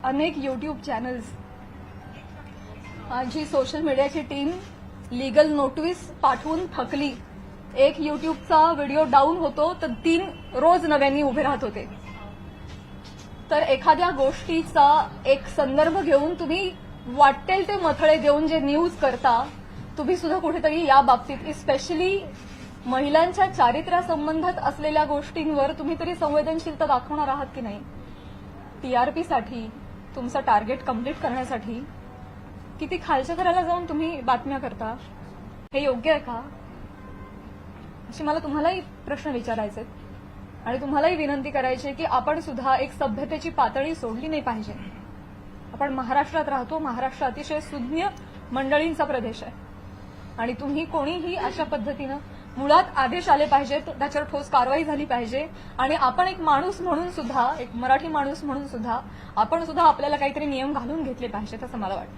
अनेक YouTube channels, जी social मीडियाची team legal notice पाठवून थकली. एक यूट्यूबचा व्हिडिओ डाऊन होतो तर 3 रोज नव्याने उभे राहत होते. तर एखाद्या गोष्टीचा एक संदर्भ घेऊन तुम्ही वाटेल ते मथळे देऊन जे न्यूज करता, तुम्ही सुद्धा कुठेतरी या बाबतीत स्पेशली महिलांच्या चारित्र्यासंबंधात असलेल्या गोष्टींवर तुम्ही तरी संवेदनशीलता दाखवणार आहात की नाही? टीआरपीसाठी, तुमचं टार्गेट कंप्लीट करण्यासाठी किती खालच्या थराला जाऊन तुम्ही बातम्या करता? हे योग्य आहे का? अशी मला तुम्हालाही प्रश्न विचारायचे आणि तुम्हालाही विनंती करायची की आपण सुद्धा एक सभ्यतेची पातळी सोडली नाही पाहिजे. आपण महाराष्ट्रात राहतो. महाराष्ट्र अतिशय सुज्ञ मंडळींचा प्रदेश आहे आणि तुम्ही कोणीही अशा पद्धतीनं मुळात आदेश आले पाहिजेत, त्याच्यावर ठोस कारवाई झाली पाहिजे आणि आपण एक माणूस म्हणून सुद्धा, एक मराठी माणूस म्हणून सुद्धा आपण सुद्धा आपल्याला काहीतरी नियम घालून घेतले पाहिजेत असं मला वाटतं.